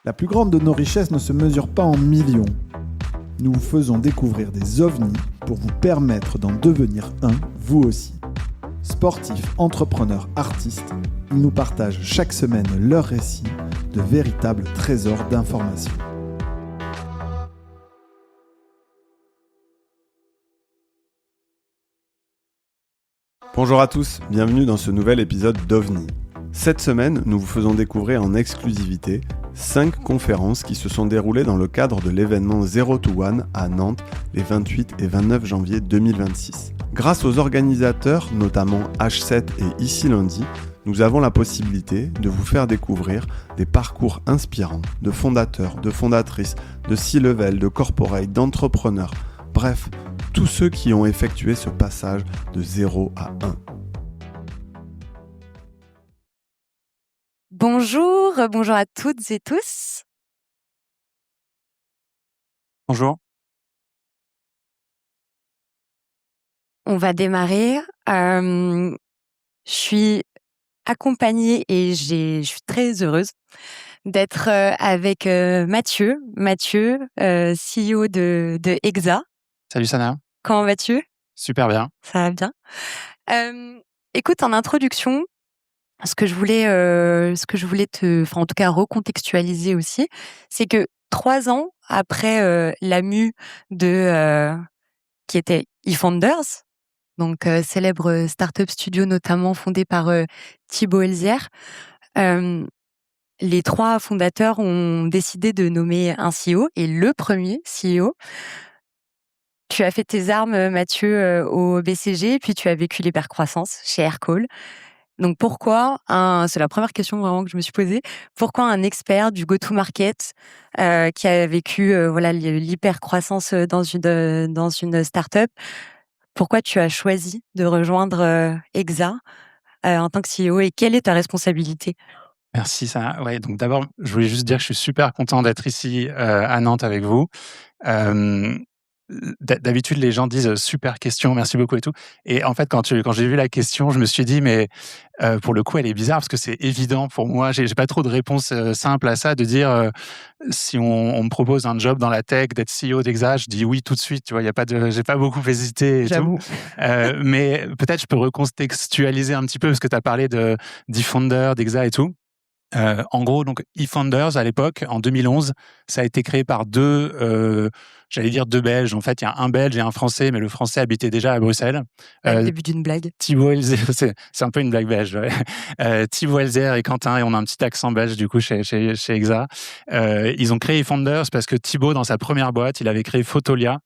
La plus grande de nos richesses ne se mesure pas en millions. Nous vous faisons découvrir des ovnis pour vous permettre d'en devenir un, vous aussi. Sportifs, entrepreneurs, artistes, ils nous partagent chaque semaine leurs récits de véritables trésors d'informations. Bonjour à tous, bienvenue dans ce nouvel épisode d'OVNI. Cette semaine, nous vous faisons découvrir en exclusivité 5 conférences qui se sont déroulées dans le cadre de l'événement Zero to One à Nantes les 28 et 29 janvier 2026. Grâce aux organisateurs, notamment H7 et Ici Lundi, nous avons la possibilité de vous faire découvrir des parcours inspirants de fondateurs, de fondatrices, de C-level, de corporate, d'entrepreneurs, bref, tous ceux qui ont effectué ce passage de 0 à 1. Bonjour à toutes et tous. Bonjour. On va démarrer. Je suis accompagnée et je suis très heureuse d'être avec Mathieu, CEO de Exa. Salut Sana. Comment vas-tu ? Super bien. Ça va bien. Écoute, en introduction, ce que je voulais en tout cas recontextualiser aussi, c'est que 3 ans après la mue de qui était eFounders, donc célèbre startup studio notamment fondé par Thibaut Elzière, les 3 fondateurs ont décidé de nommer un CEO et le premier CEO. Tu as fait tes armes, Mathieu, au BCG, puis tu as vécu l'hypercroissance chez Aircall. Donc pourquoi c'est la première question vraiment que je me suis posée, pourquoi un expert du go-to-market qui a vécu l'hypercroissance dans une start-up, pourquoi tu as choisi de rejoindre Exa en tant que CEO et quelle est ta responsabilité ? Merci Sana. Ouais, donc d'abord, je voulais juste dire que je suis super content d'être ici à Nantes avec vous. D'habitude, les gens disent super question, merci beaucoup et tout. Et en fait, quand j'ai vu la question, je me suis dit mais pour le coup, elle est bizarre parce que c'est évident pour moi. J'ai pas trop de réponse simple à ça, de dire si on me propose un job dans la tech, d'être CEO d'Exa, je dis oui tout de suite. Tu vois, j'ai pas beaucoup hésité et J'avoue. tout. Mais peut-être je peux recontextualiser un petit peu parce que tu as parlé d'eFounder, d'Exa et tout. En gros, donc eFounders à l'époque, en 2011, ça a été créé par deux Belges. En fait, il y a un Belge et un Français, mais le Français habitait déjà à Bruxelles. Le début d'une blague. Thibaut Elzière, c'est un peu une blague belge. Ouais. Thibaut Elzière et Quentin, et on a un petit accent belge du coup chez Exa. Ils ont créé eFounders parce que Thibaut, dans sa première boîte, il avait créé Photolia.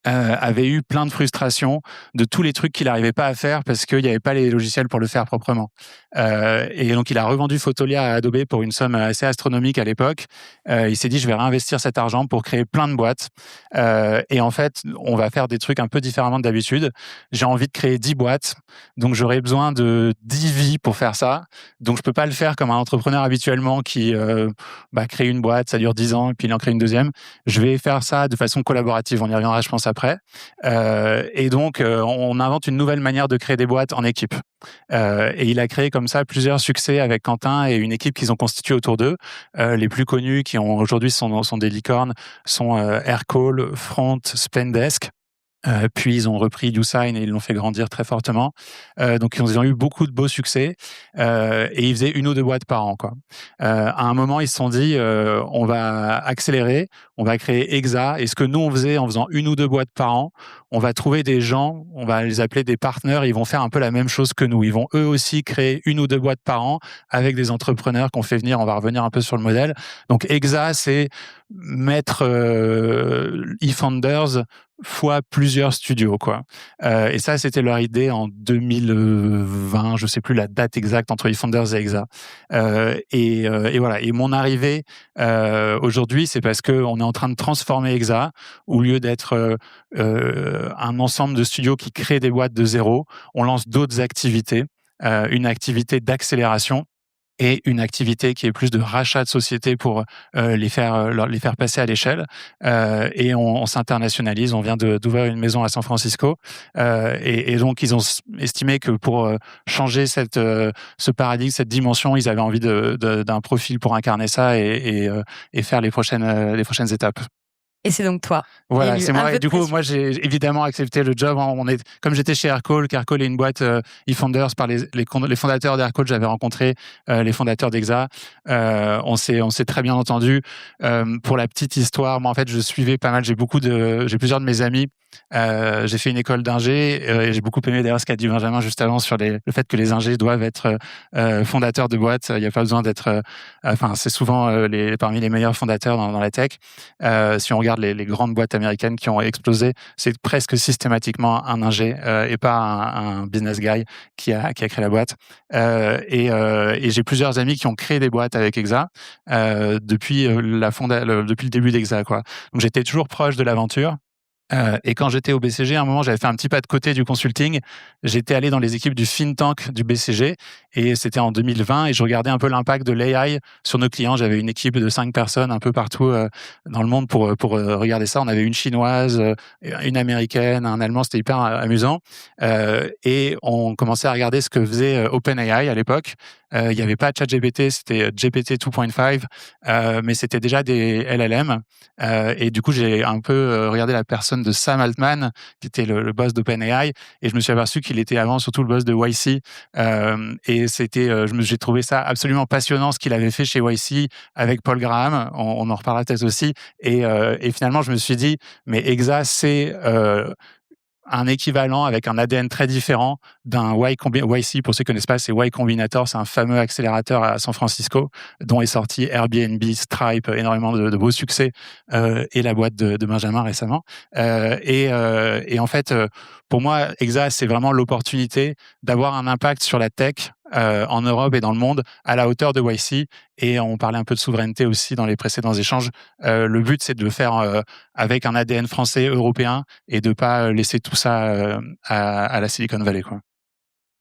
Avait eu plein de frustrations de tous les trucs qu'il n'arrivait pas à faire parce qu'il n'y avait pas les logiciels pour le faire proprement. Et donc, il a revendu Photolia à Adobe pour une somme assez astronomique à l'époque. Il s'est dit, je vais réinvestir cet argent pour créer plein de boîtes. Et en fait, on va faire des trucs un peu différemment de d'habitude. J'ai envie de créer 10 boîtes, donc j'aurais besoin de 10 vies pour faire ça. Donc, je peux pas le faire comme un entrepreneur habituellement qui crée une boîte, ça dure 10 ans, et puis il en crée une deuxième. Je vais faire ça de façon collaborative. On y reviendra, je pense, après. Et donc, on invente une nouvelle manière de créer des boîtes en équipe. Et il a créé comme ça plusieurs succès avec Quentin et une équipe qu'ils ont constituée autour d'eux. Les plus connus qui aujourd'hui sont des licornes sont Aircall, Front, Spendesk. Puis ils ont repris YouSign et ils l'ont fait grandir très fortement. Donc ils ont eu beaucoup de beaux succès et ils faisaient 1 ou 2 boîtes par an, quoi. À un moment, ils se sont dit on va accélérer, on va créer Exa. Et ce que nous on faisait en faisant 1 ou 2 boîtes par an, on va trouver des gens, on va les appeler des partenaires. Ils vont faire un peu la même chose que nous. Ils vont eux aussi créer 1 ou 2 boîtes par an avec des entrepreneurs qu'on fait venir. On va revenir un peu sur le modèle. Donc Exa, c'est mettre eFounders fois plusieurs studios, quoi. Et ça, c'était leur idée en 2020, je sais plus la date exacte entre eFounders et Exa. Et voilà. Et mon arrivée aujourd'hui, c'est parce que on est en train de transformer Exa. Au lieu d'être un ensemble de studios qui créent des boîtes de zéro, on lance d'autres activités. Une activité d'accélération et une activité qui est plus de rachat de sociétés pour les faire passer à l'échelle. Et on s'internationalise. On vient d'ouvrir une maison à San Francisco. Et donc, ils ont estimé que pour changer ce paradigme, cette dimension, ils avaient envie d'un profil pour incarner ça et faire les prochaines étapes. Et c'est donc toi. Voilà, c'est moi. Et du coup, moi, j'ai évidemment accepté le job. Comme j'étais chez Aircall, qu'Aircall est une boîte eFounders par les fondateurs d'Aircall, j'avais rencontré les fondateurs d'Exa. On s'est très bien entendu. Pour la petite histoire, moi, en fait, je suivais pas mal. J'ai plusieurs de mes amis. J'ai fait une école d'ingé et j'ai beaucoup aimé d'ailleurs ce qu'a dit Benjamin juste avant sur le fait que les ingés doivent être fondateurs de boîtes. Il n'y a pas besoin d'être. C'est souvent parmi les meilleurs fondateurs dans la tech. Si on regarde les grandes boîtes américaines qui ont explosé, c'est presque systématiquement un ingé et pas un business guy qui a créé la boîte. Et j'ai plusieurs amis qui ont créé des boîtes avec Exa depuis le début d'Exa, quoi. Donc j'étais toujours proche de l'aventure. Et quand j'étais au BCG, à un moment, j'avais fait un petit pas de côté du consulting. J'étais allé dans les équipes du think tank du BCG et c'était en 2020 et je regardais un peu l'impact de l'AI sur nos clients. J'avais une équipe de 5 personnes un peu partout dans le monde pour regarder ça. On avait une chinoise, une américaine, un allemand. C'était hyper amusant. Et on commençait à regarder ce que faisait OpenAI à l'époque. Il n'y avait pas ChatGPT, c'était GPT 2.5, mais c'était déjà des LLM. Et du coup, j'ai un peu regardé la personne de Sam Altman, qui était le boss d'OpenAI, et je me suis aperçu qu'il était avant surtout le boss de YC. Et j'ai trouvé ça absolument passionnant ce qu'il avait fait chez YC avec Paul Graham. On en reparlera peut-être aussi. Et finalement, je me suis dit, mais Exa, c'est un équivalent avec un ADN très différent d'un YC, pour ceux qui ne connaissent pas, c'est Y Combinator, c'est un fameux accélérateur à San Francisco, dont est sorti Airbnb, Stripe, énormément de beaux succès, et la boîte de Benjamin récemment. Et en fait, pour moi, Exa, c'est vraiment l'opportunité d'avoir un impact sur la tech en Europe et dans le monde à la hauteur de YC. Et on parlait un peu de souveraineté aussi dans les précédents échanges. Le but, c'est de le faire avec un ADN français, européen, et de pas laisser tout ça à la Silicon Valley, quoi.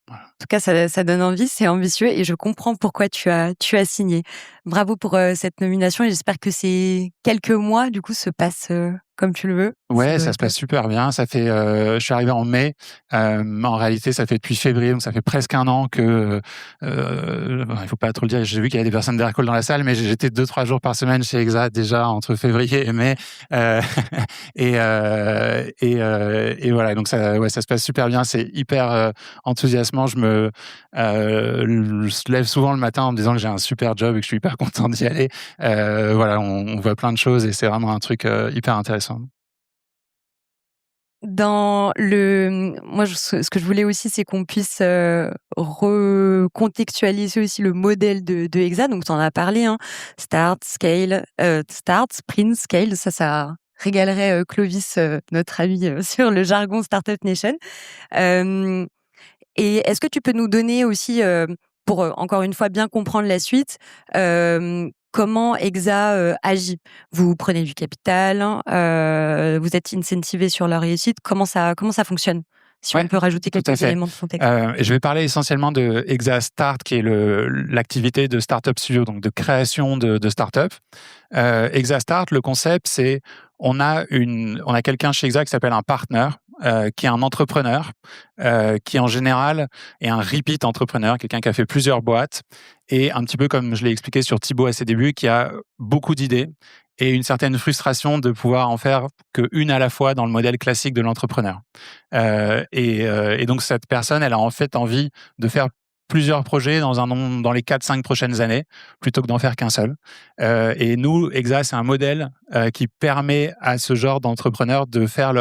Voilà. En tout cas, ça donne envie, c'est ambitieux et je comprends pourquoi tu as signé. Bravo pour cette nomination et j'espère que ces quelques mois, du coup, se passent comme tu le veux. Ouais, ça se passe super bien. Ça fait, je suis arrivé en mai. En réalité, ça fait depuis février, donc ça fait presque un an que. Il faut pas trop le dire. J'ai vu qu'il y avait des personnes d'Aircall dans la salle, mais j'étais 2-3 jours par semaine chez Exa déjà entre février et mai. Et voilà. Donc ça se passe super bien. C'est hyper enthousiasmant. Je me lève souvent le matin en me disant que j'ai un super job et que je suis hyper content d'y aller. Voilà, on voit plein de choses et c'est vraiment un truc hyper intéressant. Moi, ce que je voulais aussi, c'est qu'on puisse recontextualiser aussi le modèle de Exa. Donc, tu en as parlé, hein. Start, Sprint, Scale. Ça régalerait Clovis, notre ami, sur le jargon Startup Nation. Et est-ce que tu peux nous donner aussi, pour encore une fois bien comprendre la suite, comment Exa agit? Vous prenez du capital, vous êtes incentivé sur leur réussite. Comment ça fonctionne? Si on peut rajouter quelques éléments de contexte. Je vais parler essentiellement de Exa Start, qui est l'activité de Startup Studio, donc de création de startup. Exa Start, le concept, c'est on a quelqu'un chez Exa qui s'appelle un partner, qui est un entrepreneur, qui en général est un repeat entrepreneur, quelqu'un qui a fait plusieurs boîtes, et un petit peu comme je l'ai expliqué sur Thibaut à ses débuts, qui a beaucoup d'idées et une certaine frustration de pouvoir en faire qu'une à la fois dans le modèle classique de l'entrepreneur. Et donc cette personne, elle a en fait envie de faire plusieurs projets dans les 4-5 prochaines années, plutôt que d'en faire qu'un seul. Et nous, Exa, c'est un modèle qui permet à ce genre d'entrepreneurs de faire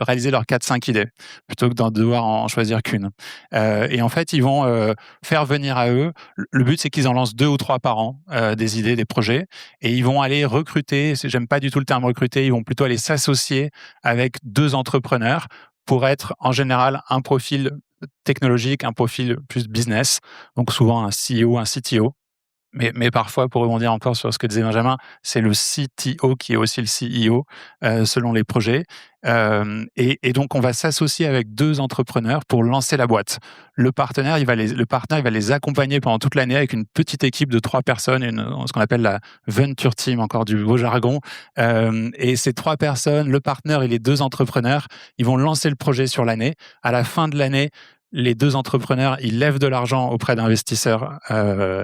réaliser leurs 4-5 idées, plutôt que d'en devoir en choisir qu'une. Et en fait, ils vont faire venir à eux. Le but, c'est qu'ils en lancent 2 ou 3 par an, des idées, des projets, et ils vont aller recruter. J'aime pas du tout le terme recruter. Ils vont plutôt aller s'associer avec 2 entrepreneurs pour être en général un profil technologique, un profil plus business, donc souvent un CEO, un CTO. Mais parfois, pour rebondir encore sur ce que disait Benjamin, c'est le CTO qui est aussi le CEO selon les projets. Et donc, on va s'associer avec 2 entrepreneurs pour lancer la boîte. Le partenaire, il va les accompagner pendant toute l'année avec une petite équipe de 3 personnes, ce qu'on appelle la venture team, encore du beau jargon. Et ces 3 personnes, le partenaire et les 2 entrepreneurs, ils vont lancer le projet sur l'année. À la fin de l'année, les 2 entrepreneurs, ils lèvent de l'argent auprès d'investisseurs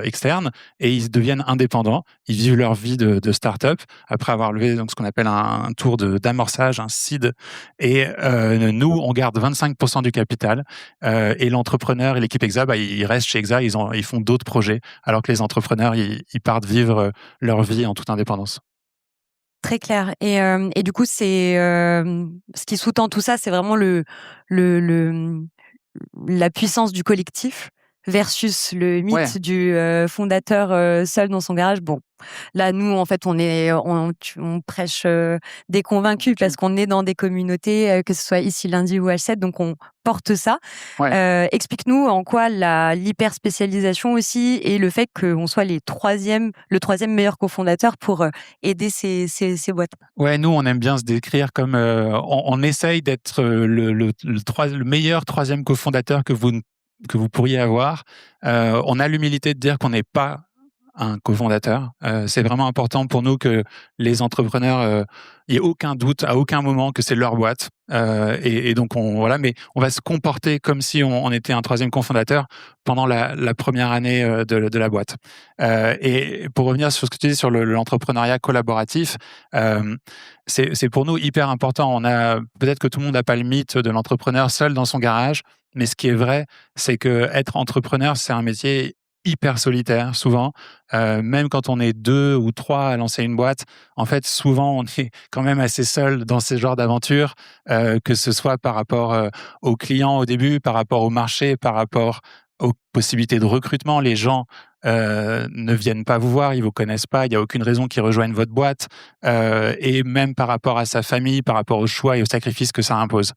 externes et ils deviennent indépendants. Ils vivent leur vie de start-up après avoir levé donc, ce qu'on appelle un tour d'amorçage, un seed. Et nous, on garde 25% du capital et l'entrepreneur et l'équipe Exa, ils restent chez Exa, ils font d'autres projets alors que les entrepreneurs, ils partent vivre leur vie en toute indépendance. Très clair. Et du coup, c'est ce qui sous-tend tout ça, c'est vraiment la puissance du collectif versus le mythe du fondateur seul dans son garage. Bon, là, nous, en fait, on prêche des convaincus parce qu'on est dans des communautés, que ce soit ici Lundi ou H7, donc on porte ça. Explique-nous en quoi l'hyper-spécialisation aussi et le fait qu'on soit le troisième meilleur cofondateur pour aider ces boîtes. Ouais, nous, on aime bien se décrire comme on essaye d'être le meilleur troisième cofondateur que vous pourriez avoir. On a l'humilité de dire qu'on n'est pas un cofondateur. C'est vraiment important pour nous que les entrepreneurs, il n'y ait aucun doute à aucun moment que c'est leur boîte. Et donc, mais on va se comporter comme si on était un troisième cofondateur pendant la première année de la boîte. Et pour revenir sur ce que tu dis sur l'entrepreneuriat collaboratif, c'est pour nous hyper important. Peut-être que tout le monde n'a pas le mythe de l'entrepreneur seul dans son garage, mais ce qui est vrai, c'est que être entrepreneur, c'est un métier hyper solitaire, souvent. Même quand on est 2 ou 3 à lancer une boîte, en fait, souvent, on est quand même assez seul dans ces genres d'aventures, que ce soit par rapport aux clients au début, par rapport au marché, par rapport aux possibilités de recrutement. Les gens ne viennent pas vous voir, ils vous connaissent pas, il n'y a aucune raison qu'ils rejoignent votre boîte. Et même par rapport à sa famille, par rapport aux choix et aux sacrifices que ça impose.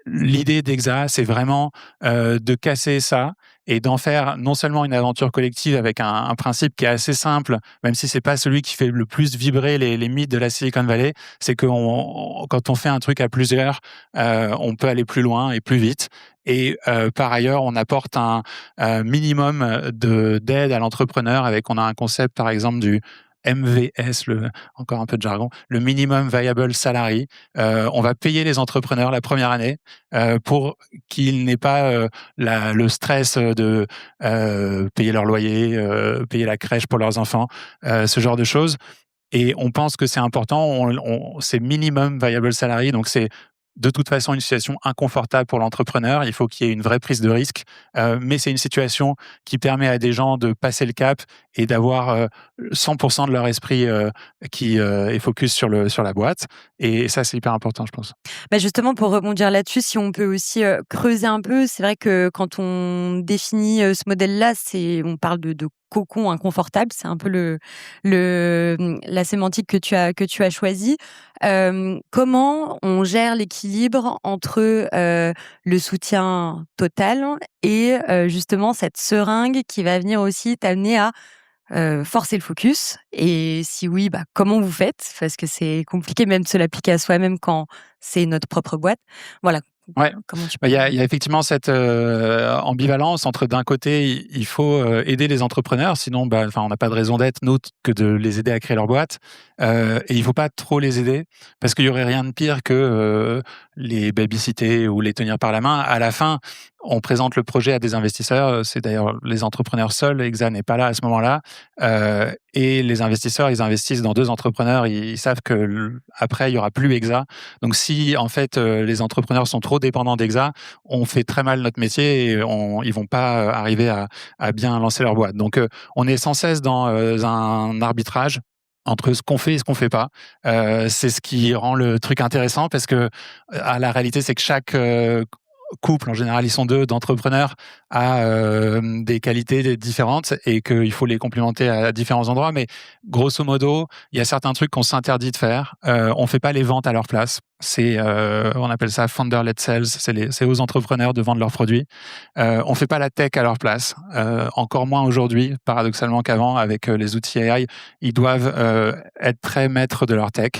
L'idée d'Exa, c'est vraiment de casser ça et d'en faire non seulement une aventure collective avec un principe qui est assez simple, même si c'est pas celui qui fait le plus vibrer les mythes de la Silicon Valley, c'est que quand on fait un truc à plusieurs, on peut aller plus loin et plus vite. Et par ailleurs, on apporte un minimum d'aide à l'entrepreneur on a un concept, par exemple, du MVS, encore un peu de jargon, le minimum viable salary. On va payer les entrepreneurs la première année pour qu'ils n'aient pas le stress de payer leur loyer, payer la crèche pour leurs enfants, ce genre de choses. Et on pense que c'est important, c'est minimum viable salary, donc c'est de toute façon une situation inconfortable pour l'entrepreneur. Il faut qu'il y ait une vraie prise de risque, mais c'est une situation qui permet à des gens de passer le cap et d'avoir 100% de leur esprit qui est focus sur la boîte. Et ça, c'est hyper important, je pense. Justement, pour rebondir là-dessus, si on peut aussi creuser un peu, c'est vrai que quand on définit ce modèle-là, on parle de cocon inconfortable, c'est un peu la sémantique que tu as choisie. Comment on gère l'équilibre entre le soutien total et justement cette seringue qui va venir aussi t'amener à forcer le focus, et si oui, comment vous faites? Parce que c'est compliqué même de se l'appliquer à soi-même quand c'est notre propre boîte. Voilà. Ouais. Comment tu Il y a effectivement cette ambivalence entre, d'un côté, il faut aider les entrepreneurs, sinon on n'a pas de raison d'être, nous, que de les aider à créer leur boîte. Et il ne faut pas trop les aider, parce qu'il n'y aurait rien de pire que les babysitter ou les tenir par la main. À la fin, on présente le projet à des investisseurs. C'est d'ailleurs les entrepreneurs seuls. Exa n'est pas là à ce moment-là. Et les investisseurs, ils investissent dans 2 entrepreneurs. Ils savent que après, il y aura plus Exa. Donc, si en fait les entrepreneurs sont trop dépendants d'Exa, on fait très mal notre métier et ils vont pas arriver à bien lancer leur boîte. Donc, on est sans cesse dans un arbitrage entre ce qu'on fait et ce qu'on fait pas. C'est ce qui rend le truc intéressant, parce que la réalité, c'est que chaque couple, en général, ils sont 2 d'entrepreneurs, a des qualités différentes et qu'il faut les complémenter à différents endroits. Mais grosso modo, il y a certains trucs qu'on s'interdit de faire. On fait pas les ventes à leur place. On appelle ça founder-led sales. C'est aux entrepreneurs de vendre leurs produits. On fait pas la tech à leur place. Encore moins aujourd'hui, paradoxalement qu'avant, avec les outils AI, ils doivent être très maîtres de leur tech.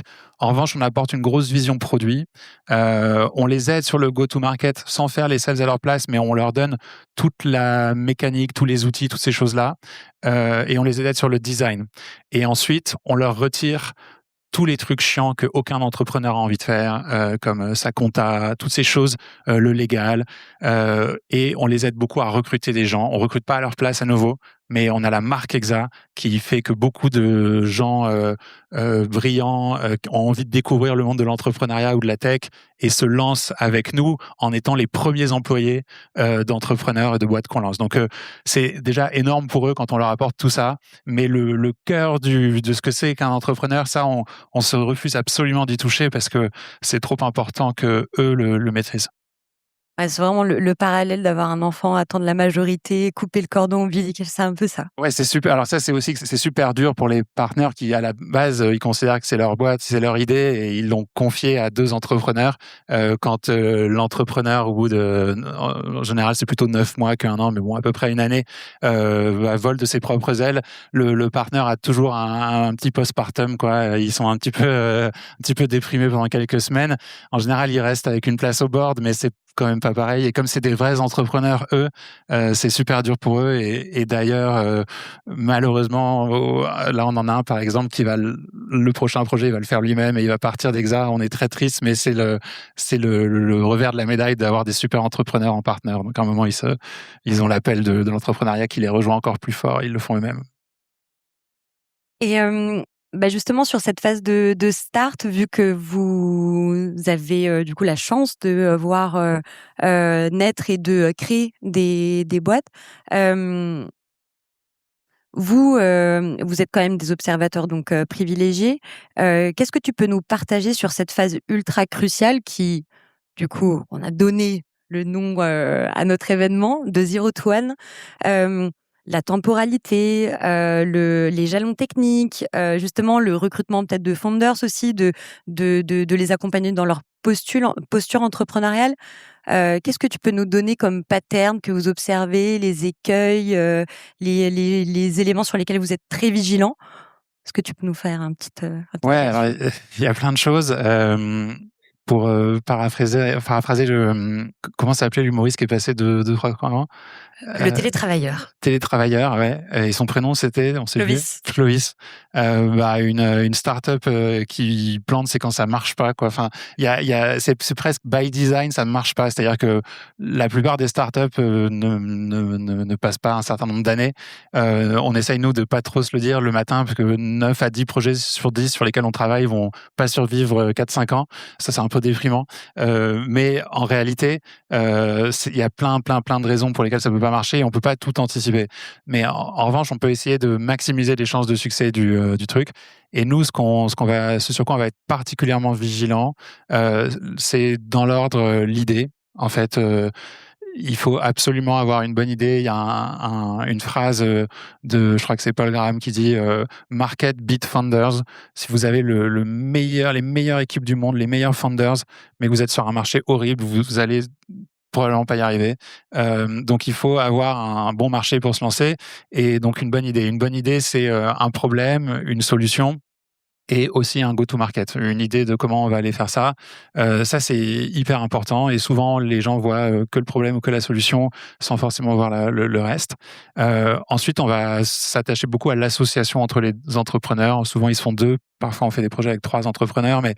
En revanche, on apporte une grosse vision produit. On les aide sur le go-to-market sans faire les sales à leur place, mais on leur donne toute la mécanique, tous les outils, toutes ces choses-là. Et on les aide sur le design. Et ensuite, on leur retire tous les trucs chiants que aucun entrepreneur a envie de faire, comme sa compta, toutes ces choses, le légal, et on les aide beaucoup à recruter des gens. On recrute pas à leur place à nouveau, mais on a la marque Exa qui fait que beaucoup de gens brillants ont envie de découvrir le monde de l'entrepreneuriat ou de la tech et se lancent avec nous en étant les premiers employés d'entrepreneurs et de boîtes qu'on lance. Donc c'est déjà énorme pour eux quand on leur apporte tout ça, mais le cœur de ce que c'est qu'un entrepreneur, ça on se refuse absolument d'y toucher parce que c'est trop important que eux le maîtrisent. Ouais, c'est vraiment le parallèle d'avoir un enfant, attendre la majorité, couper le cordon ombilical, c'est un peu ça. Ouais, c'est super. Alors ça, c'est aussi que c'est super dur pour les partenaires qui, à la base, ils considèrent que c'est leur boîte, c'est leur idée, et ils l'ont confié à 2 entrepreneurs. Quand l'entrepreneur, au bout de, en général, c'est plutôt 9 mois qu'1 an, mais bon, à peu près une année, vole de ses propres ailes. Le partenaire a toujours un petit postpartum, quoi. Ils sont un petit peu déprimés pendant quelques semaines. En général, ils restent avec une place au board, mais c'est quand même pas pareil. Et comme c'est des vrais entrepreneurs, eux, c'est super dur pour eux. Et d'ailleurs, malheureusement, là, on en a un, par exemple, qui va le prochain projet, il va le faire lui-même et il va partir d'Exa. On est très triste, mais c'est le revers de la médaille d'avoir des super entrepreneurs en partenaire. Donc, à un moment, ils ont l'appel de l'entrepreneuriat qui les rejoint encore plus fort. Ils le font eux-mêmes. Et justement, sur cette phase de start, vu que vous avez du coup la chance de voir naître et de créer des boîtes, vous êtes quand même des observateurs donc privilégiés. Qu'est-ce que tu peux nous partager sur cette phase ultra cruciale qui, du coup, on a donné le nom à notre événement de Zero to One, la temporalité, les jalons techniques, justement le recrutement peut-être de founders aussi, de les accompagner dans leur posture entrepreneuriale. Qu'est-ce que tu peux nous donner comme pattern que vous observez, les écueils, les éléments sur lesquels vous êtes très vigilants? Est-ce que tu peux nous faire un petit Ouais, alors il y a plein de choses. Pour paraphraser comment s'appelait l'humoriste qui est passé de 3 ans? Le télétravailleur. Télétravailleur, ouais. Et son prénom, c'était, on sait Clovis. plus. Clovis. Une start-up qui plante, c'est quand ça marche pas, quoi. Enfin, c'est presque by design, ça ne marche pas. C'est-à-dire que la plupart des start-up ne passent pas un certain nombre d'années. On essaye, nous, de pas trop se le dire le matin, parce que 9 à 10 projets sur 10 sur lesquels on travaille vont pas survivre 4-5 ans. Ça, c'est un peu déprimant. Mais en réalité, il y a plein de raisons pour lesquelles ça peut pas marcher et on peut pas tout anticiper. Mais en revanche, on peut essayer de maximiser les chances de succès du truc. Et nous, ce sur quoi on va être particulièrement vigilant, c'est dans l'ordre l'idée. En fait, il faut absolument avoir une bonne idée. Il y a une phrase je crois que c'est Paul Graham qui dit market beat founders. Si vous avez les meilleures équipes du monde, les meilleurs founders, mais que vous êtes sur un marché horrible, vous allez probablement pas y arriver. Donc il faut avoir un bon marché pour se lancer et donc une bonne idée. Une bonne idée, c'est un problème, une solution et aussi un go-to-market, une idée de comment on va aller faire ça. Ça, c'est hyper important et souvent, les gens voient que le problème ou que la solution sans forcément voir le reste. Ensuite, on va s'attacher beaucoup à l'association entre les entrepreneurs. Souvent, ils se font 2. Parfois, on fait des projets avec 3 entrepreneurs, mais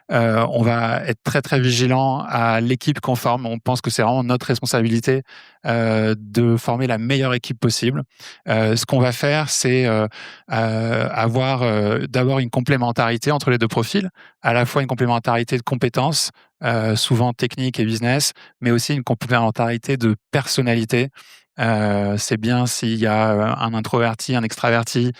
on va être très, très vigilant à l'équipe qu'on forme. On pense que c'est vraiment notre responsabilité de former la meilleure équipe possible. Ce qu'on va faire, c'est avoir d'abord une complémentarité entre les 2 profils, à la fois une complémentarité de compétences, souvent techniques et business, mais aussi une complémentarité de personnalité. C'est bien s'il y a un introverti, un extraverti,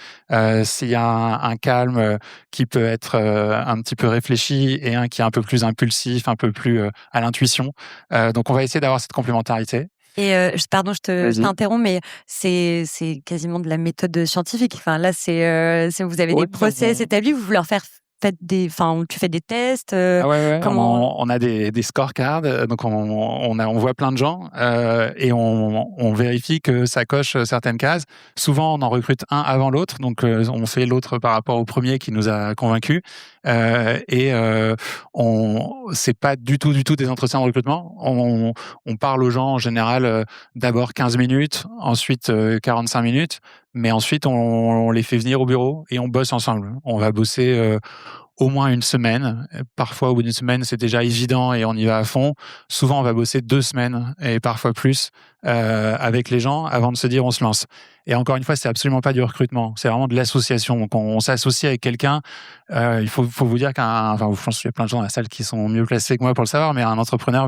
s'il y a un calme qui peut être un petit peu réfléchi et un qui est un peu plus impulsif, un peu plus à l'intuition. Donc on va essayer d'avoir cette complémentarité. Et pardon, je t'interromps, mais c'est quasiment de la méthode scientifique. Enfin là, vous avez des process établis, vous leur où tu fais des tests. Ah ouais. Comment On a des scorecards, donc on voit plein de gens et on vérifie que ça coche certaines cases. Souvent, on en recrute un avant l'autre, donc on fait l'autre par rapport au premier qui nous a convaincus. C'est pas du tout des entretiens de recrutement. On parle aux gens en général d'abord 15 minutes, ensuite 45 minutes, mais ensuite on les fait venir au bureau et on bosse ensemble. On va bosser au moins une semaine. Parfois, au bout d'une semaine, c'est déjà évident et on y va à fond. Souvent, on va bosser 2 semaines et parfois plus avec les gens avant de se dire on se lance. Et encore une fois, c'est absolument pas du recrutement, c'est vraiment de l'association. Donc, on s'associe avec quelqu'un. Il faut vous dire je pense qu'il y a plein de gens dans la salle qui sont mieux placés que moi pour le savoir, mais un entrepreneur,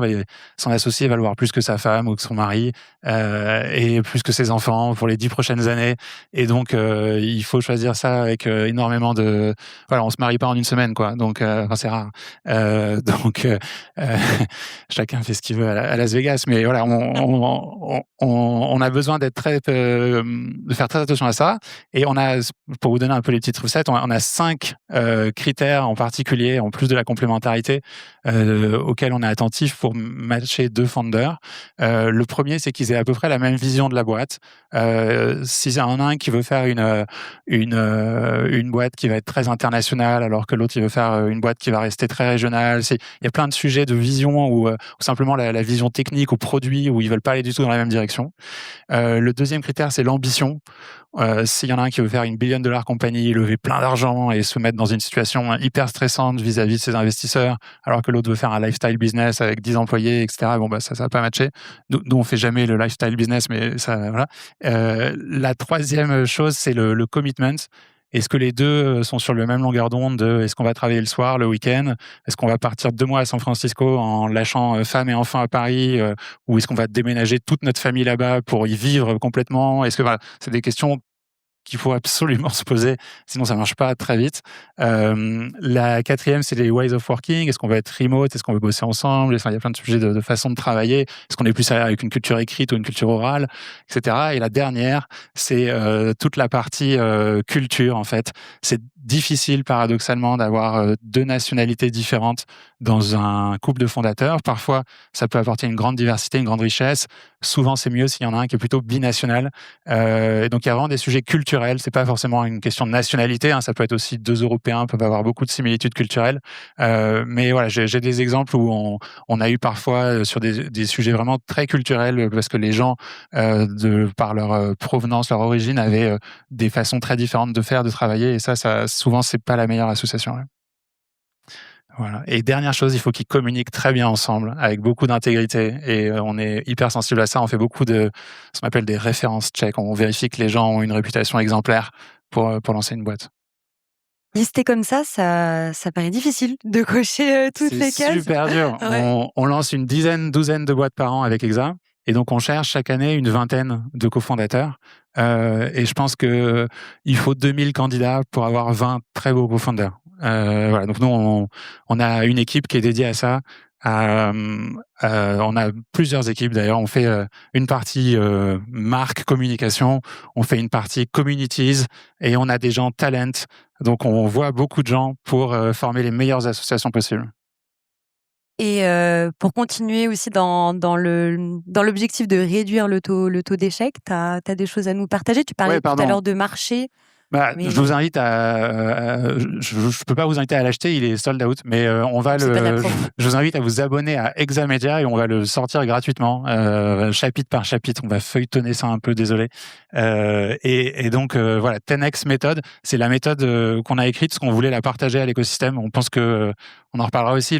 son associé va le voir plus que sa femme ou que son mari et plus que ses enfants pour les 10 prochaines années. Et donc, il faut choisir ça avec énormément de... Voilà, on se marie pas en une semaine, quoi. Donc, c'est rare. Chacun fait ce qu'il veut à Las Vegas, mais voilà, on a besoin de faire très attention à ça. Et pour vous donner un peu les petites recettes, on a 5 critères en particulier, en plus de la complémentarité, auxquels on est attentif pour matcher 2 founders. Le premier, c'est qu'ils aient à peu près la même vision de la boîte. S'il y en a un qui veut faire une boîte qui va être très internationale, alors que l'autre il veut faire une boîte qui va rester très régionale. Il y a plein de sujets de vision ou simplement la vision technique ou produit où ils veulent pas aller du tout dans la même direction. Le deuxième critère, c'est l'ambition. S'il y en a un qui veut faire une $1 billion compagnie, lever plein d'argent et se mettre dans une situation hyper stressante vis-à-vis de ses investisseurs, alors que l'autre veut faire un lifestyle business avec 10 employés, etc. Ça va pas matcher. Nous, on fait jamais le lifestyle business, mais ça, voilà. La troisième chose, c'est le commitment. Est-ce que les deux sont sur le même longueur d'onde est-ce qu'on va travailler le soir, le week-end? Est-ce qu'on va partir 2 mois à San Francisco en lâchant femme et enfants à Paris? Ou est-ce qu'on va déménager toute notre famille là-bas pour y vivre complètement? Voilà, c'est des questions qu'il faut absolument se poser, sinon ça marche pas très vite. La quatrième, c'est les ways of working. Est-ce qu'on va être remote? Est-ce qu'on veut bosser ensemble? Il y a plein de sujets de façon de travailler. Est-ce qu'on est plus avec une culture écrite ou une culture orale, etc. Et la dernière, c'est toute la partie culture, en fait. C'est difficile, paradoxalement, d'avoir 2 nationalités différentes dans un couple de fondateurs. Parfois, ça peut apporter une grande diversité, une grande richesse. Souvent, c'est mieux s'il y en a un qui est plutôt binational. Donc, il y a vraiment des sujets culturels. C'est pas forcément une question de nationalité. Ça peut être aussi 2 Européens peuvent avoir beaucoup de similitudes culturelles. Mais voilà, j'ai des exemples où on a eu parfois sur des sujets vraiment très culturels parce que les gens, par leur provenance, leur origine, avaient des façons très différentes de faire, de travailler. Et ça souvent, c'est pas la meilleure association. Ouais. Voilà. Et dernière chose, il faut qu'ils communiquent très bien ensemble, avec beaucoup d'intégrité. Et on est hyper sensible à ça. On fait beaucoup ce qu'on appelle des références checks. On vérifie que les gens ont une réputation exemplaire pour lancer une boîte. Lister comme ça paraît difficile de cocher toutes les cases. C'est super dur. Ouais. On lance une douzaine de boîtes par an avec Exa. Et donc, on cherche chaque année une 20aine de cofondateurs. Et je pense qu'il faut 2000 candidats pour avoir 20 très beaux cofondateurs. Voilà. Donc, nous, on a une équipe qui est dédiée à ça. On a plusieurs équipes d'ailleurs. On fait une partie marque, communication. On fait une partie communities. Et on a des gens talent. Donc, on voit beaucoup de gens pour former les meilleures associations possibles. Et pour continuer aussi dans l'objectif de réduire le taux d'échec, tu as des choses à nous partager. Tu parlais tout à l'heure de marché. Je vous invite je peux pas vous inviter à l'acheter, il est sold out, mais je vous invite à vous abonner à Examedia et on va le sortir gratuitement, chapitre par chapitre. On va feuilletonner ça un peu, désolé. Et donc, voilà, 10X méthode, c'est la méthode qu'on a écrite, parce qu'on voulait la partager à l'écosystème. On pense que, on en reparlera aussi,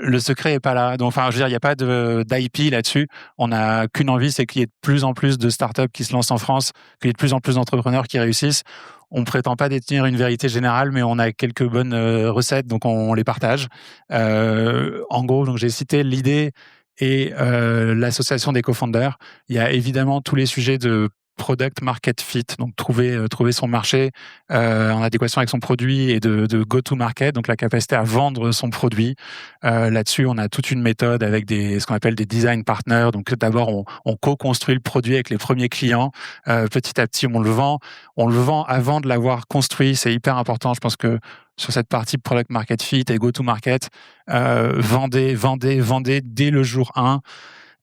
le secret est pas là. Donc, je veux dire, il n'y a pas d'IP là-dessus. On n'a qu'une envie, c'est qu'il y ait de plus en plus de startups qui se lancent en France, qu'il y ait de plus en plus d'entrepreneurs qui réussissent. On prétend pas détenir une vérité générale, mais on a quelques bonnes recettes, donc on les partage. En gros, donc j'ai cité l'idée et l'association des co-founders. Il y a évidemment tous les sujets de product market fit, donc trouver son marché en adéquation avec son produit et de go to market, donc la capacité à vendre son produit. Là-dessus, on a toute une méthode avec ce qu'on appelle des design partners. Donc d'abord, on co-construit le produit avec les premiers clients. Petit à petit, on le vend avant de l'avoir construit. C'est hyper important. Je pense que sur cette partie product market fit et go to market, vendez dès le jour 1.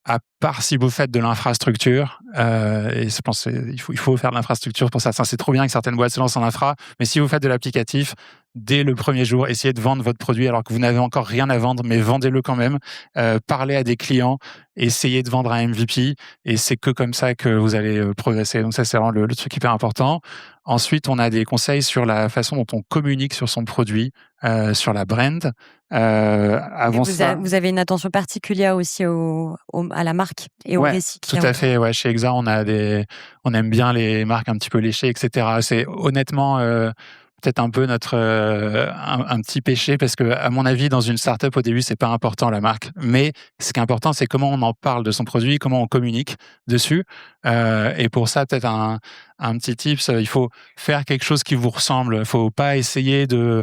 À part si vous faites de l'infrastructure, et je pense qu'il faut faire de l'infrastructure pour ça. C'est trop bien que certaines boîtes se lancent en infra, mais si vous faites de l'applicatif, dès le premier jour, essayez de vendre votre produit alors que vous n'avez encore rien à vendre, mais vendez-le quand même. Parlez à des clients, essayez de vendre un MVP, et c'est que comme ça que vous allez progresser. Donc ça, c'est vraiment le truc hyper important. Ensuite, on a des conseils sur la façon dont on communique sur son produit, sur la brand. Vous avez une attention particulière aussi à la marque et au récit. Tout à fait. Ouais, chez Exa, on aime bien les marques un petit peu léchées, etc. C'est honnêtement peut-être un peu notre un petit péché parce que, à mon avis, dans une startup au début, c'est pas important la marque, mais ce qui est important, c'est comment on en parle de son produit, comment on communique dessus. Et pour ça, peut-être un petit tips, il faut faire quelque chose qui vous ressemble. Il faut pas essayer de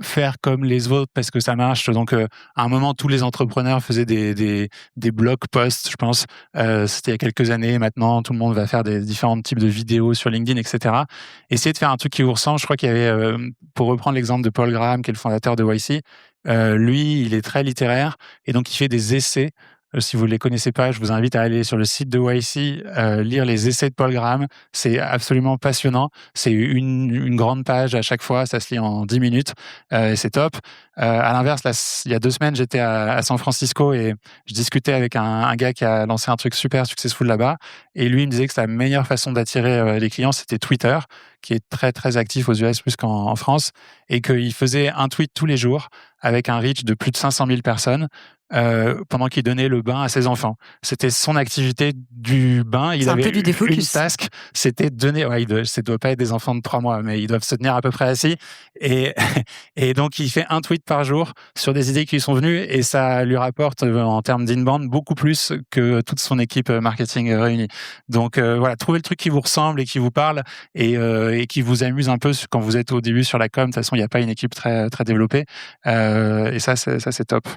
faire comme les autres parce que ça marche. Donc, à un moment, tous les entrepreneurs faisaient des blog posts, je pense. C'était il y a quelques années. Maintenant, tout le monde va faire des différents types de vidéos sur LinkedIn, etc. Essayez de faire un truc qui vous ressemble. Je crois qu'il y avait, pour reprendre l'exemple de Paul Graham, qui est le fondateur de YC, lui, il est très littéraire et donc il fait des essais. Si vous ne les connaissez pas, je vous invite à aller sur le site de YC, lire les essais de Paul Graham. C'est absolument passionnant. C'est une grande page à chaque fois. Ça se lit en 10 minutes. Et c'est top. À l'inverse, là, il y a 2 semaines, j'étais à San Francisco et je discutais avec un gars qui a lancé un truc super successful là-bas. Et lui, il me disait que la meilleure façon d'attirer les clients, c'était Twitter, qui est très, très actif aux US plus qu'en France. Et qu'il faisait un tweet tous les jours avec un reach de plus de 500 000 personnes. Pendant qu'il donnait le bain à ses enfants. C'était son activité du bain. Il avait une task, c'était de donner... ça ne doit pas être des enfants de 3 mois, mais ils doivent se tenir à peu près assis. Et donc, il fait un tweet par jour sur des idées qui lui sont venues et ça lui rapporte, en termes d'inbound, beaucoup plus que toute son équipe marketing réunie. Donc, voilà, trouvez le truc qui vous ressemble et qui vous parle et qui vous amuse un peu quand vous êtes au début sur la com. De toute façon, il n'y a pas une équipe très, très développée. Et ça, c'est top.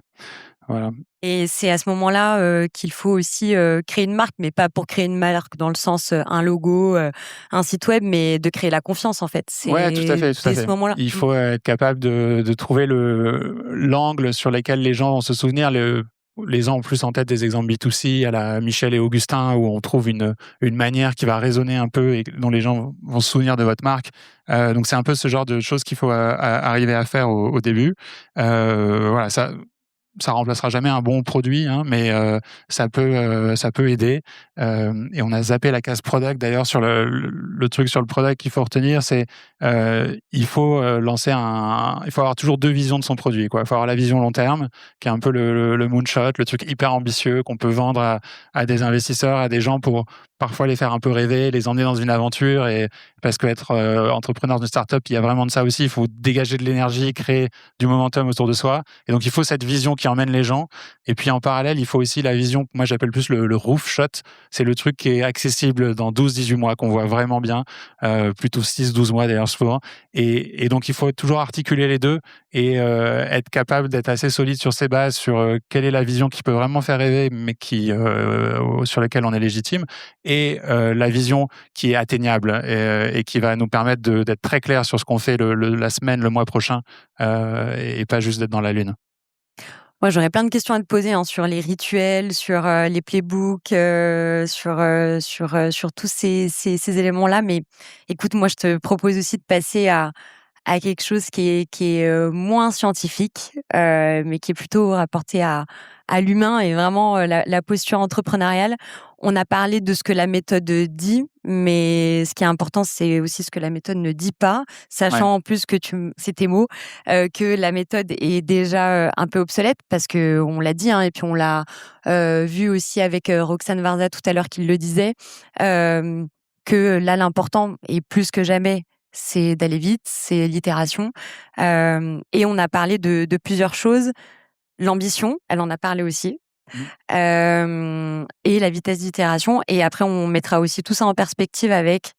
Voilà. Et c'est à ce moment-là qu'il faut aussi créer une marque, mais pas pour créer une marque dans le sens un logo, un site web, mais de créer la confiance en fait. Ouais, tout à fait. Ce moment-là. Il faut être capable de trouver l'angle sur lequel les gens vont se souvenir. Les gens ont plus en tête des exemples B2C à la Michel et Augustin où on trouve une manière qui va résonner un peu et dont les gens vont se souvenir de votre marque. Donc c'est un peu ce genre de choses qu'il faut arriver à faire au début. Voilà, ça remplacera jamais un bon produit, hein, mais ça peut aider. Et on a zappé la case product d'ailleurs sur le truc sur le product qu'il faut retenir, c'est il faut il faut avoir toujours 2 visions de son produit, quoi. Il faut avoir la vision long terme, qui est un peu le moonshot, le truc hyper ambitieux qu'on peut vendre à des investisseurs, à des gens pour parfois les faire un peu rêver, les emmener dans une aventure. Et parce qu'être entrepreneur d'une startup, il y a vraiment de ça aussi. Il faut dégager de l'énergie, créer du momentum autour de soi. Et donc, il faut cette vision qui emmène les gens. Et puis, en parallèle, il faut aussi la vision que moi, j'appelle plus le roof shot. C'est le truc qui est accessible dans 12-18 mois, qu'on voit vraiment bien. Plutôt 6-12 mois, d'ailleurs, souvent. Et donc, il faut toujours articuler les deux et être capable d'être assez solide sur ses bases, sur quelle est la vision qui peut vraiment faire rêver, mais sur laquelle on est légitime. Et la vision qui est atteignable et qui va nous permettre d'être très clair sur ce qu'on fait la semaine, le mois prochain, et pas juste d'être dans la lune. Moi, j'aurais plein de questions à te poser sur les rituels, sur les playbooks, sur tous ces éléments-là. Mais écoute, moi, je te propose aussi de passer à quelque chose qui est moins scientifique, mais qui est plutôt rapporté à l'humain et vraiment la posture entrepreneuriale. On a parlé de ce que la méthode dit, mais ce qui est important, c'est aussi ce que la méthode ne dit pas, sachant en plus que c'est tes mots, que la méthode est déjà un peu obsolète parce que on l'a dit, hein, et puis on l'a vu aussi avec Roxane Varza tout à l'heure qui le disait, que là l'important est plus que jamais c'est d'aller vite, c'est l'itération. Et on a parlé de plusieurs choses. L'ambition, elle en a parlé aussi. et la vitesse d'itération. Et après, on mettra aussi tout ça en perspective avec,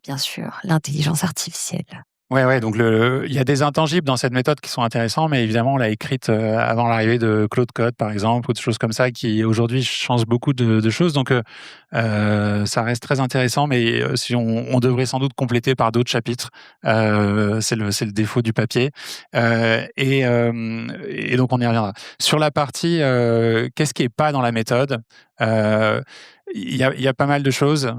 bien sûr, l'intelligence artificielle. Ouais, donc il y a des intangibles dans cette méthode qui sont intéressants, mais évidemment, on l'a écrite avant l'arrivée de Claude Code, par exemple, ou de choses comme ça, qui aujourd'hui changent beaucoup de choses. Donc, ça reste très intéressant, mais si on devrait sans doute compléter par d'autres chapitres. C'est le défaut du papier. Et donc, on y reviendra. Sur la partie, qu'est-ce qui est pas dans la méthode? Il y a pas mal de choses.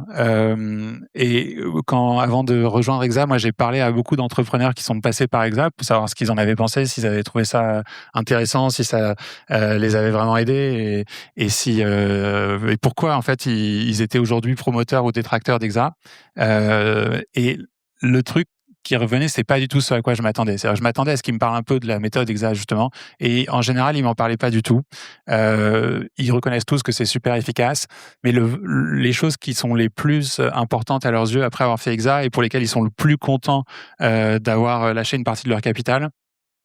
Et avant de rejoindre Exa, moi, j'ai parlé à beaucoup d'entrepreneurs qui sont passés par Exa pour savoir ce qu'ils en avaient pensé, s'ils avaient trouvé ça intéressant, si ça les avait vraiment aidés et pourquoi, en fait, ils étaient aujourd'hui promoteurs ou détracteurs d'Exa. Et le truc qui revenait, c'est pas du tout ce à quoi je m'attendais. C'est-à-dire, je m'attendais à ce qu'il me parle un peu de la méthode Exa, justement. Et en général, ils m'en parlaient pas du tout. Ils reconnaissent tous que c'est super efficace. Mais les choses qui sont les plus importantes à leurs yeux après avoir fait Exa et pour lesquelles ils sont le plus contents d'avoir lâché une partie de leur capital,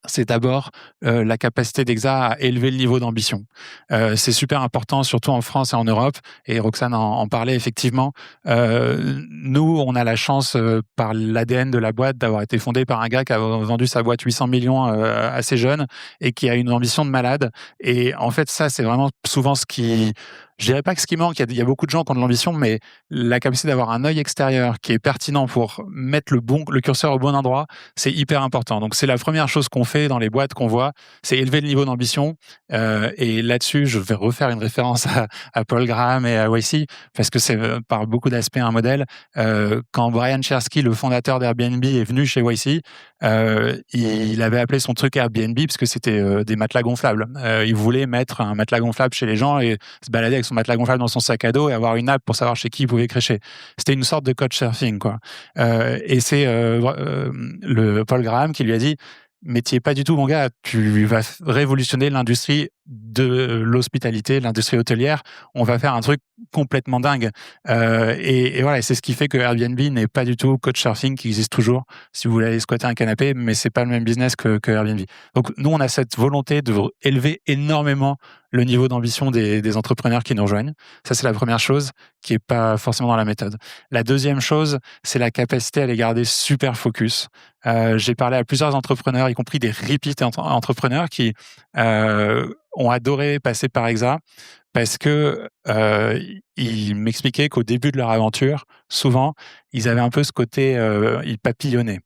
c'est d'abord la capacité d'Exa à élever le niveau d'ambition. C'est super important, surtout en France et en Europe, et Roxane en parlait effectivement. Nous, on a la chance, par l'ADN de la boîte, d'avoir été fondé par un gars qui a vendu sa boîte 800 millions assez jeune, et qui a une ambition de malade. Et en fait, ça, c'est vraiment souvent ce qui... Je dirais pas que ce qui manque, il y a beaucoup de gens qui ont de l'ambition, mais la capacité d'avoir un œil extérieur qui est pertinent pour mettre le curseur au bon endroit, c'est hyper important. Donc, c'est la première chose qu'on fait dans les boîtes qu'on voit, c'est élever le niveau d'ambition. Et là-dessus, je vais refaire une référence à Paul Graham et à YC, parce que c'est par beaucoup d'aspects un modèle. Quand Brian Chesky, le fondateur d'Airbnb, est venu chez YC, il avait appelé son truc Airbnb parce que c'était des matelas gonflables. Il voulait mettre un matelas gonflable chez les gens et se balader avec son matelas gonflable dans son sac à dos et avoir une app pour savoir chez qui il pouvait crécher. C'était une sorte de couchsurfing, quoi. Et c'est le Paul Graham qui lui a dit: mais tu n'y es pas du tout, mon gars. Tu vas révolutionner l'industrie de l'hospitalité, l'industrie hôtelière. On va faire un truc complètement dingue. Et voilà, c'est ce qui fait que Airbnb n'est pas du tout Couchsurfing, qui existe toujours si vous voulez aller squatter un canapé, mais c'est pas le même business que Airbnb. Donc nous, on a cette volonté de élever énormément le niveau d'ambition des entrepreneurs qui nous rejoignent. Ça, c'est la première chose qui est pas forcément dans la méthode. La deuxième chose, c'est la capacité à les garder super focus. J'ai parlé à plusieurs entrepreneurs, y compris des repeat entrepreneurs qui ont adoré passer par Exa parce que ils m'expliquaient qu'au début de leur aventure, souvent, ils avaient un peu ce côté, ils papillonnaient.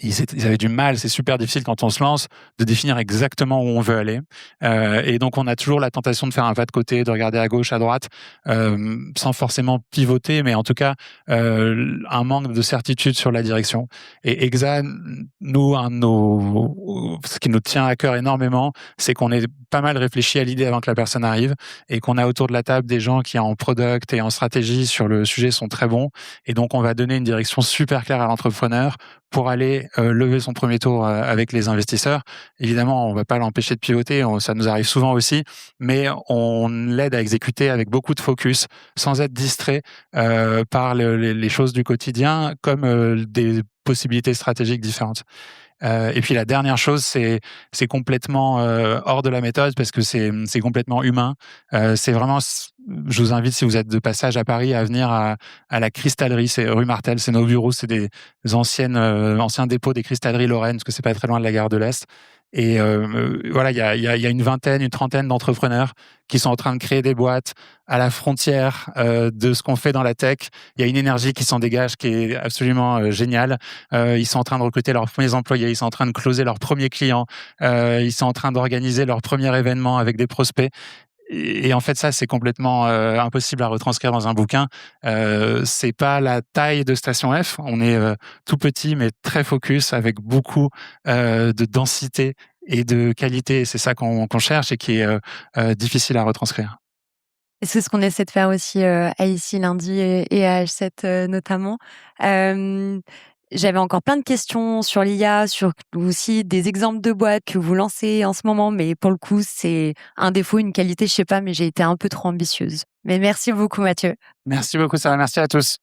Ils avaient du mal, c'est super difficile quand on se lance de définir exactement où on veut aller. Et donc, on a toujours la tentation de faire un pas de côté, de regarder à gauche, à droite, sans forcément pivoter, mais en tout cas, un manque de certitude sur la direction. Et Exa, nous, ce qui nous tient à cœur énormément, c'est qu'on est pas mal réfléchi à l'idée avant que la personne arrive et qu'on a autour de la table des gens qui, en product et en stratégie sur le sujet, sont très bons. Et donc, on va donner une direction super claire à l'entrepreneur pour aller lever son premier tour avec les investisseurs. Évidemment, on ne va pas l'empêcher de pivoter, ça nous arrive souvent aussi, mais on l'aide à exécuter avec beaucoup de focus, sans être distrait par les choses du quotidien, comme des possibilités stratégiques différentes. Et puis la dernière chose, c'est complètement hors de la méthode parce que c'est complètement humain. C'est vraiment, je vous invite, si vous êtes de passage à Paris, à venir à la cristallerie. C'est rue Martel, c'est nos bureaux, c'est des anciens dépôts des cristalleries Lorraine, parce que c'est pas très loin de la gare de l'Est. Et voilà, il y a une trentaine d'entrepreneurs qui sont en train de créer des boîtes à la frontière de ce qu'on fait dans la tech. Il y a une énergie qui s'en dégage qui est absolument géniale. Ils sont en train de recruter leurs premiers employés, ils sont en train de closer leurs premiers clients, ils sont en train d'organiser leur premier événement avec des prospects. Et en fait, ça, c'est complètement impossible à retranscrire dans un bouquin. C'est pas la taille de Station F. On est tout petit, mais très focus, avec beaucoup de densité et de qualité. C'est ça qu'on cherche et qui est difficile à retranscrire. Et c'est ce qu'on essaie de faire aussi à Ici Lundi et à H7 notamment. J'avais encore plein de questions sur l'IA, sur aussi des exemples de boîtes que vous lancez en ce moment, mais pour le coup, c'est un défaut, une qualité, je sais pas, mais j'ai été un peu trop ambitieuse. Mais merci beaucoup, Mathieu. Merci beaucoup, Sarah. Merci à tous.